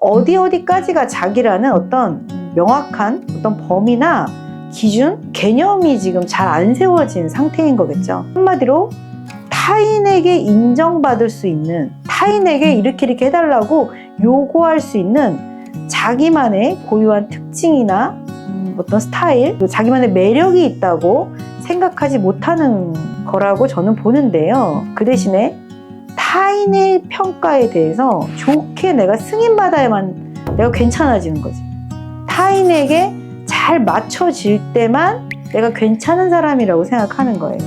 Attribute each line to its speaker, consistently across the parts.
Speaker 1: 어디까지가 자기라는 어떤 명확한 어떤 범위나 기준, 개념이 지금 잘 안 세워진 상태인 거겠죠. 한마디로 타인에게 인정받을 수 있는, 타인에게 이렇게 해달라고 요구할 수 있는 자기만의 고유한 특징이나 어떤 스타일, 자기만의 매력이 있다고 생각하지 못하는 거라고 저는 보는데요. 그 대신에 타인의 평가에 대해서 좋게 내가 승인받아야만 내가 괜찮아지는 거지. 타인에게 잘 맞춰질 때만 내가 괜찮은 사람이라고 생각하는 거예요.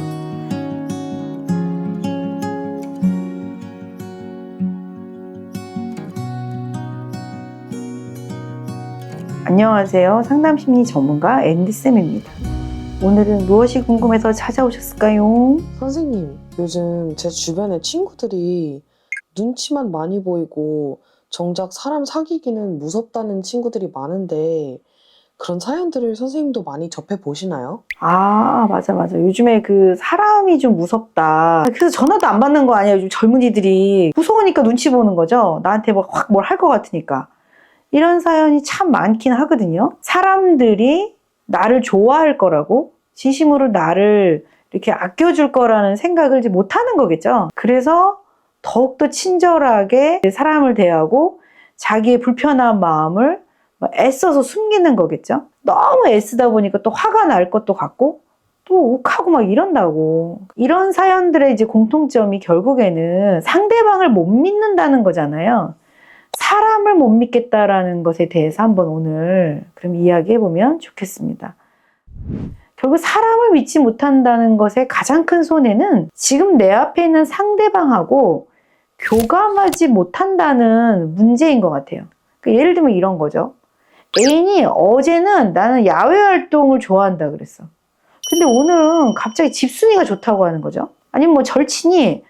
Speaker 1: 안녕하세요. 상담심리 전문가 앤디쌤입니다. 오늘은 무엇이 궁금해서 찾아오셨을까요?
Speaker 2: 선생님, 요즘 제 주변에 친구들이 눈치만 많이 보이고 정작 사람 사귀기는 무섭다는 친구들이 많은데 그런 사연들을 선생님도 많이 접해보시나요?
Speaker 1: 맞아. 요즘에 그 사람이 좀 무섭다. 그래서 전화도 안 받는 거 아니에요? 요즘 젊은이들이 무서우니까 눈치 보는 거죠. 나한테 확 뭘 할 것 같으니까. 이런 사연이 참 많긴 하거든요. 사람들이 나를 좋아할 거라고, 진심으로 나를 이렇게 아껴줄 거라는 생각을 이제 못하는 거겠죠. 그래서 더욱더 친절하게 사람을 대하고 자기의 불편한 마음을 애써서 숨기는 거겠죠. 너무 애쓰다 보니까 또 화가 날 것도 같고 또 욱하고 막 이런다고. 이런 사연들의 이제 공통점이 결국에는 상대방을 못 믿는다는 거잖아요. 사람을 못 믿겠다라는 것에 대해서 한번 오늘 그럼 이야기해보면 좋겠습니다. 결국 사람을 믿지 못한다는 것의 가장 큰 손해는 지금 내 앞에 있는 상대방하고 교감하지 못한다는 문제인 것 같아요. 그러니까 예를 들면 이런 거죠. 애인이 어제는 나는 야외 활동을 좋아한다 그랬어. 근데 오늘은 갑자기 집순이가 좋다고 하는 거죠. 아니면 뭐 절친이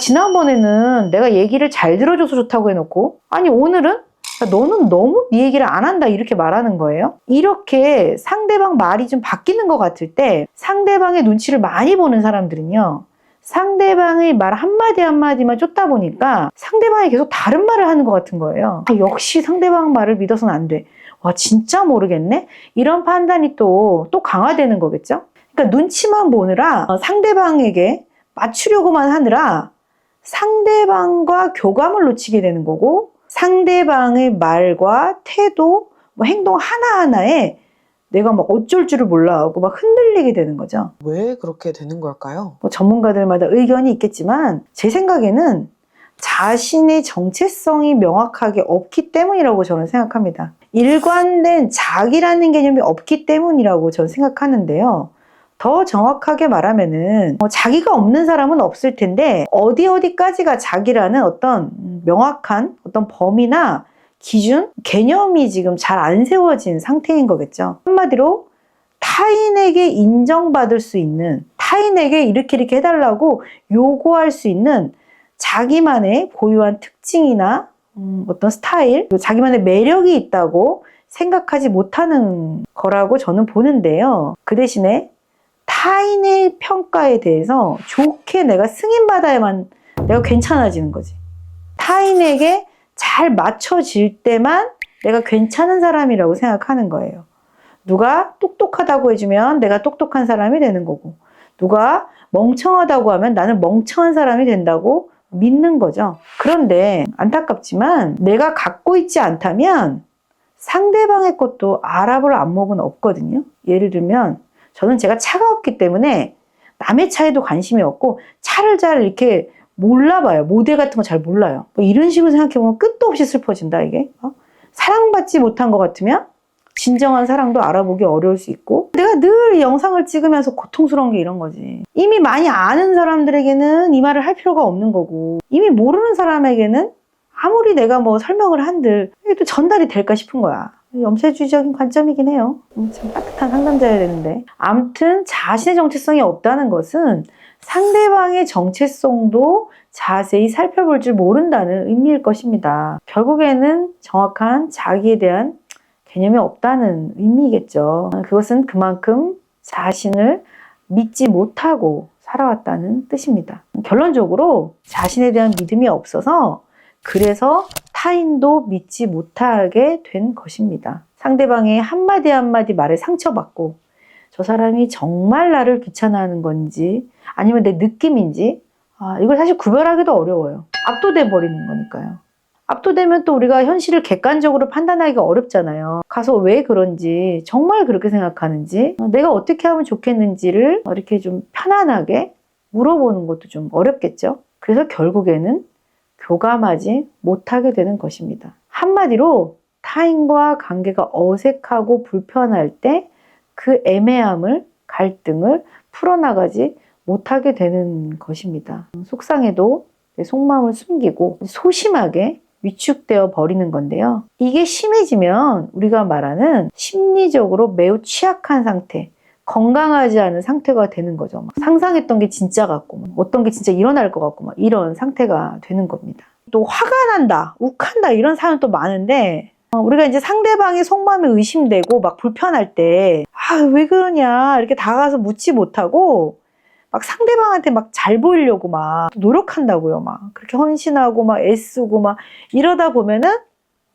Speaker 1: 지난번에는 내가 얘기를 잘 들어줘서 좋다고 해놓고 오늘은 너는 너무 네 얘기를 안 한다 이렇게 말하는 거예요. 이렇게 상대방 말이 좀 바뀌는 것 같을 때 상대방의 눈치를 많이 보는 사람들은요. 상대방의 말 한마디 한마디만 쫓다 보니까 상대방이 계속 다른 말을 하는 것 같은 거예요. 역시 상대방 말을 믿어서는 안 돼. 와 진짜 모르겠네? 이런 판단이 또 강화되는 거겠죠? 그러니까 눈치만 보느라 상대방에게 맞추려고만 하느라 상대방과 교감을 놓치게 되는 거고 상대방의 말과 태도, 행동 하나하나에 내가 어쩔 줄을 몰라하고 흔들리게 되는 거죠.
Speaker 2: 왜 그렇게 되는 걸까요?
Speaker 1: 전문가들마다 의견이 있겠지만 제 생각에는 자신의 정체성이 명확하게 없기 때문이라고 저는 생각합니다. 일관된 자기라는 개념이 없기 때문이라고 저는 생각하는데요. 더 정확하게 말하면은 자기가 없는 사람은 없을 텐데 어디까지가 자기라는 어떤 명확한 어떤 범위나 기준, 개념이 지금 잘 안 세워진 상태인 거겠죠. 한마디로 타인에게 인정받을 수 있는, 타인에게 이렇게 해달라고 요구할 수 있는 자기만의 고유한 특징이나 어떤 스타일, 자기만의 매력이 있다고 생각하지 못하는 거라고 저는 보는데요. 그 대신에 타인의 평가에 대해서 좋게 내가 승인받아야만 내가 괜찮아지는 거지. 타인에게 잘 맞춰질 때만 내가 괜찮은 사람이라고 생각하는 거예요. 누가 똑똑하다고 해주면 내가 똑똑한 사람이 되는 거고, 누가 멍청하다고 하면 나는 멍청한 사람이 된다고 믿는 거죠. 그런데 안타깝지만 내가 갖고 있지 않다면 상대방의 것도 알아볼 안목은 없거든요. 예를 들면 저는 제가 차가 없기 때문에 남의 차에도 관심이 없고 차를 잘 이렇게 몰라봐요. 모델 같은 거 잘 몰라요. 이런 식으로 생각해보면 끝도 없이 슬퍼진다 이게. 사랑받지 못한 것 같으면 진정한 사랑도 알아보기 어려울 수 있고 내가 늘 이 영상을 찍으면서 고통스러운 게 이런 거지. 이미 많이 아는 사람들에게는 이 말을 할 필요가 없는 거고 이미 모르는 사람에게는 아무리 내가 설명을 한들 이게 또 전달이 될까 싶은 거야. 염세주의적인 관점이긴 해요. 참 따뜻한 상담자여야 되는데. 아무튼 자신의 정체성이 없다는 것은 상대방의 정체성도 자세히 살펴볼 줄 모른다는 의미일 것입니다. 결국에는 정확한 자기에 대한 개념이 없다는 의미겠죠. 그것은 그만큼 자신을 믿지 못하고 살아왔다는 뜻입니다. 결론적으로 자신에 대한 믿음이 없어서 그래서 타인도 믿지 못하게 된 것입니다. 상대방의 한마디 한마디 말에 상처받고 저 사람이 정말 나를 귀찮아하는 건지 아니면 내 느낌인지 이걸 사실 구별하기도 어려워요. 압도돼 버리는 거니까요. 압도되면 또 우리가 현실을 객관적으로 판단하기가 어렵잖아요. 가서 왜 그런지, 정말 그렇게 생각하는지, 내가 어떻게 하면 좋겠는지를 이렇게 좀 편안하게 물어보는 것도 좀 어렵겠죠. 그래서 결국에는 교감하지 못하게 되는 것입니다. 한마디로 타인과 관계가 어색하고 불편할 때 그 애매함을, 갈등을 풀어나가지 못하게 되는 것입니다. 속상해도 내 속마음을 숨기고 소심하게 위축되어 버리는 건데요. 이게 심해지면 우리가 말하는 심리적으로 매우 취약한 상태, 건강하지 않은 상태가 되는 거죠. 막 상상했던 게 진짜 같고, 어떤 게 진짜 일어날 것 같고, 막 이런 상태가 되는 겁니다. 또 화가 난다, 욱한다 이런 사연 또 많은데 우리가 이제 상대방의 속마음이 의심되고 막 불편할 때 왜 그러냐 이렇게 다가가서 묻지 못하고 막 상대방한테 막 잘 보이려고 막 노력한다고요. 막 그렇게 헌신하고 막 애쓰고 막 이러다 보면은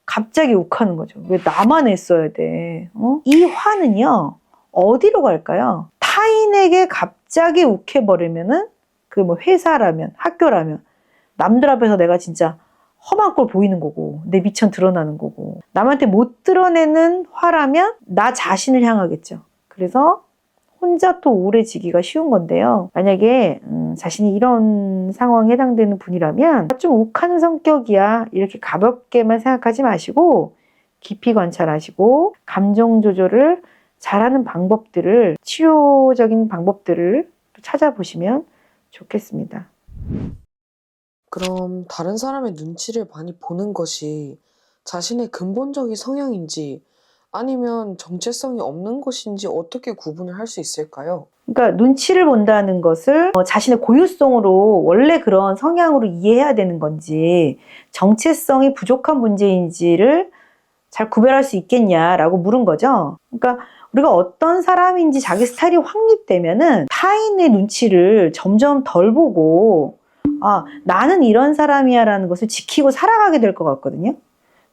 Speaker 1: 갑자기 욱하는 거죠. 왜 나만 애써야 돼? 이 화는요 어디로 갈까요? 타인에게 갑자기 욱해버리면은 그 뭐 회사라면 학교라면 남들 앞에서 내가 진짜 험한 꼴 보이는 거고 내 미천 드러나는 거고 남한테 못 드러내는 화라면 나 자신을 향하겠죠. 그래서 혼자 또 우울해지기가 쉬운 건데요. 만약에 자신이 이런 상황에 해당되는 분이라면 좀 욱하는 성격이야 이렇게 가볍게만 생각하지 마시고 깊이 관찰하시고 감정 조절을 잘하는 방법들을 치료적인 방법들을 찾아보시면 좋겠습니다.
Speaker 2: 그럼 다른 사람의 눈치를 많이 보는 것이 자신의 근본적인 성향인지 아니면 정체성이 없는 것인지 어떻게 구분을 할 수 있을까요?
Speaker 1: 그러니까 눈치를 본다는 것을 자신의 고유성으로 원래 그런 성향으로 이해해야 되는 건지 정체성이 부족한 문제인지를 잘 구별할 수 있겠냐라고 물은 거죠. 그러니까 우리가 어떤 사람인지 자기 스타일이 확립되면은 타인의 눈치를 점점 덜 보고 나는 이런 사람이야 라는 것을 지키고 살아가게 될 것 같거든요.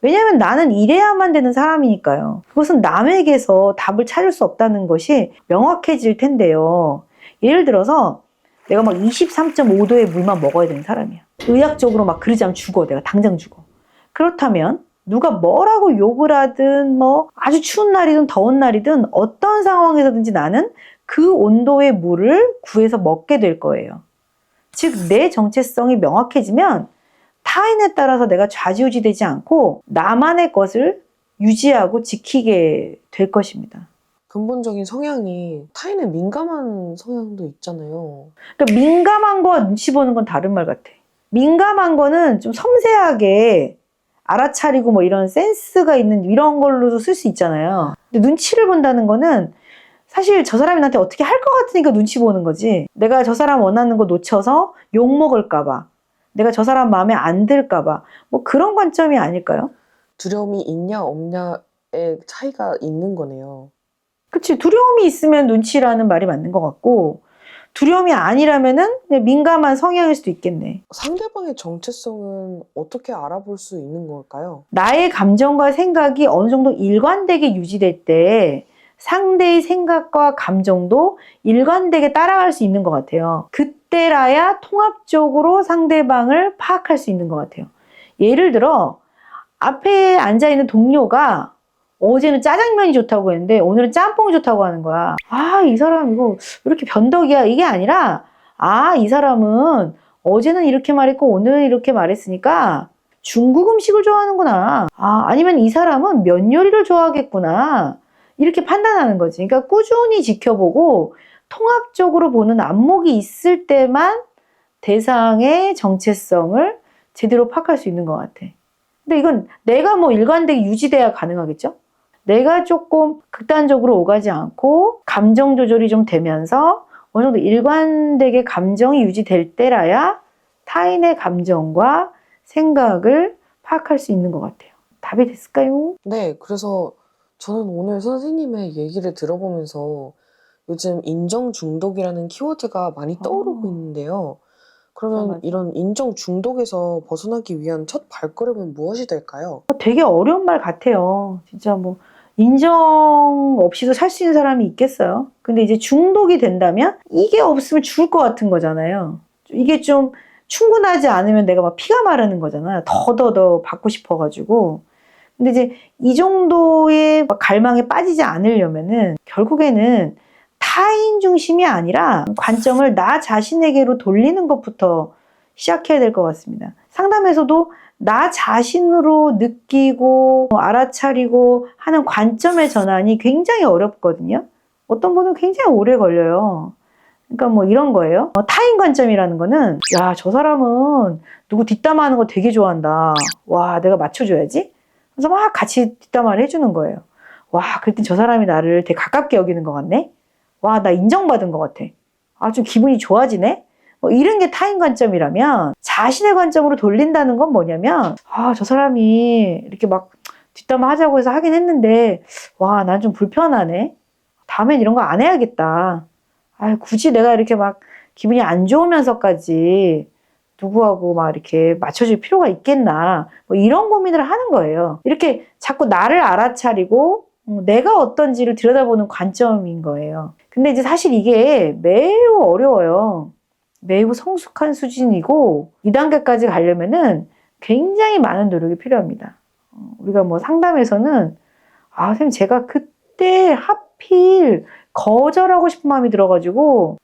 Speaker 1: 왜냐하면 나는 이래야만 되는 사람이니까요. 그것은 남에게서 답을 찾을 수 없다는 것이 명확해질 텐데요. 예를 들어서 내가 막 23.5도의 물만 먹어야 되는 사람이야. 의학적으로 막 그러지 않으면 죽어. 내가 당장 죽어. 그렇다면 누가 뭐라고 욕을 하든 뭐 아주 추운 날이든 더운 날이든 어떤 상황에서든지 나는 그 온도의 물을 구해서 먹게 될 거예요. 즉 내 정체성이 명확해지면 타인에 따라서 내가 좌지우지 되지 않고 나만의 것을 유지하고 지키게 될 것입니다.
Speaker 2: 근본적인 성향이 타인에 민감한 성향도 있잖아요.
Speaker 1: 그러니까 민감한 거와 눈치 보는 건 다른 말 같아. 민감한 거는 좀 섬세하게 알아차리고 뭐 이런 센스가 있는 이런 걸로도 쓸 수 있잖아요. 근데 눈치를 본다는 거는 사실 저 사람이 나한테 어떻게 할 것 같으니까 눈치 보는 거지. 내가 저 사람 원하는 거 놓쳐서 욕 먹을까 봐. 내가 저 사람 마음에 안 들까 봐. 뭐 그런 관점이 아닐까요?
Speaker 2: 두려움이 있냐 없냐의 차이가 있는 거네요.
Speaker 1: 그치. 두려움이 있으면 눈치라는 말이 맞는 것 같고 두려움이 아니라면은 그냥 민감한 성향일 수도 있겠네.
Speaker 2: 상대방의 정체성은 어떻게 알아볼 수 있는 걸까요?
Speaker 1: 나의 감정과 생각이 어느 정도 일관되게 유지될 때 상대의 생각과 감정도 일관되게 따라갈 수 있는 것 같아요. 그때라야 통합적으로 상대방을 파악할 수 있는 것 같아요. 예를 들어 앞에 앉아있는 동료가 어제는 짜장면이 좋다고 했는데 오늘은 짬뽕이 좋다고 하는 거야. 이 사람 이거 왜 이렇게 변덕이야? 이게 아니라 이 사람은 어제는 이렇게 말했고 오늘은 이렇게 말했으니까 중국 음식을 좋아하는구나. 아니면 이 사람은 면 요리를 좋아하겠구나. 이렇게 판단하는 거지. 그러니까 꾸준히 지켜보고 통합적으로 보는 안목이 있을 때만 대상의 정체성을 제대로 파악할 수 있는 것 같아. 근데 이건 내가 뭐 일관되게 유지돼야 가능하겠죠? 내가 조금 극단적으로 오가지 않고 감정 조절이 좀 되면서 어느 정도 일관되게 감정이 유지될 때라야 타인의 감정과 생각을 파악할 수 있는 것 같아요. 답이 됐을까요?
Speaker 2: 네, 그래서 저는 오늘 선생님의 얘기를 들어보면서 요즘 인정 중독이라는 키워드가 많이 떠오르고 있는데요. 그러면
Speaker 1: 맞아.
Speaker 2: 이런 인정 중독에서 벗어나기 위한 첫 발걸음은 무엇이 될까요?
Speaker 1: 되게 어려운 말 같아요. 진짜 뭐 인정 없이도 살 수 있는 사람이 있겠어요? 근데 이제 중독이 된다면 이게 없으면 죽을 것 같은 거잖아요. 이게 좀 충분하지 않으면 내가 막 피가 마르는 거잖아요. 더 받고 싶어가지고. 근데 이제 이 정도의 막 갈망에 빠지지 않으려면은 결국에는 타인 중심이 아니라 관점을 나 자신에게로 돌리는 것부터 시작해야 될 것 같습니다. 상담에서도 나 자신으로 느끼고 알아차리고 하는 관점의 전환이 굉장히 어렵거든요. 어떤 분은 굉장히 오래 걸려요. 그러니까 뭐 이런 거예요. 타인 관점이라는 거는 야, 저 사람은 누구 뒷담화하는 거 되게 좋아한다. 와, 내가 맞춰줘야지. 그래서 막 같이 뒷담화를 해주는 거예요. 와, 그랬더니 저 사람이 나를 되게 가깝게 여기는 것 같네. 와, 나 인정받은 것 같아. 아, 좀 기분이 좋아지네. 뭐 이런 게 타인 관점이라면 자신의 관점으로 돌린다는 건 뭐냐면 아, 저 사람이 이렇게 막 뒷담화 하자고 해서 하긴 했는데 와, 난 좀 불편하네. 다음엔 이런 거 안 해야겠다. 아, 굳이 내가 이렇게 막 기분이 안 좋으면서까지 누구하고 막 이렇게 맞춰줄 필요가 있겠나. 뭐 이런 고민을 하는 거예요. 이렇게 자꾸 나를 알아차리고 내가 어떤지를 들여다보는 관점인 거예요. 근데 이제 사실 이게 매우 어려워요. 매우 성숙한 수준이고 2단계까지 가려면은 굉장히 많은 노력이 필요합니다. 우리가 뭐 상담에서는 아, 선생님 제가 그때 하필 거절하고 싶은 마음이 들어가지고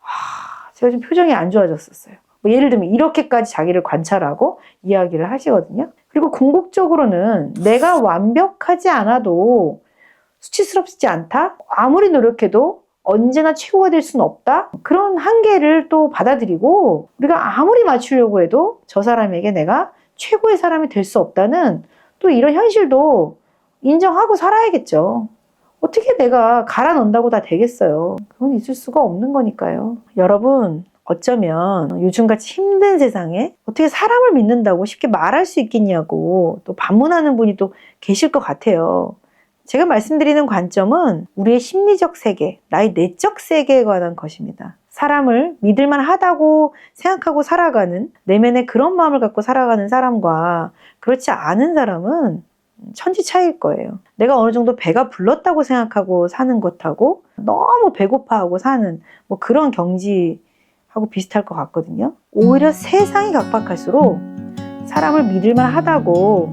Speaker 1: 제가 좀 표정이 안 좋아졌었어요. 뭐 예를 들면 이렇게까지 자기를 관찰하고 이야기를 하시거든요. 그리고 궁극적으로는 내가 완벽하지 않아도 수치스럽지 않다? 아무리 노력해도 언제나 최고가 될 수는 없다? 그런 한계를 또 받아들이고 우리가 아무리 맞추려고 해도 저 사람에게 내가 최고의 사람이 될 수 없다는 또 이런 현실도 인정하고 살아야겠죠. 어떻게 내가 갈아 넣는다고 다 되겠어요. 그건 있을 수가 없는 거니까요. 여러분, 어쩌면 요즘같이 힘든 세상에 어떻게 사람을 믿는다고 쉽게 말할 수 있겠냐고 또 반문하는 분이 또 계실 것 같아요. 제가 말씀드리는 관점은 우리의 심리적 세계, 나의 내적 세계에 관한 것입니다. 사람을 믿을만 하다고 생각하고 살아가는, 내면에 그런 마음을 갖고 살아가는 사람과 그렇지 않은 사람은 천지 차이일 거예요. 내가 어느 정도 배가 불렀다고 생각하고 사는 것하고 너무 배고파하고 사는 뭐 그런 경지하고 비슷할 것 같거든요. 오히려 세상이 각박할수록 사람을 믿을만 하다고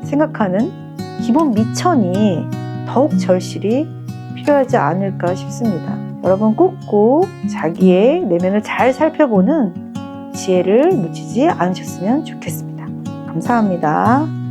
Speaker 1: 생각하는 기본 미천이 더욱 절실히 필요하지 않을까 싶습니다. 여러분 꾹꾹 자기의 내면을 잘 살펴보는 지혜를 놓치지 않으셨으면 좋겠습니다. 감사합니다.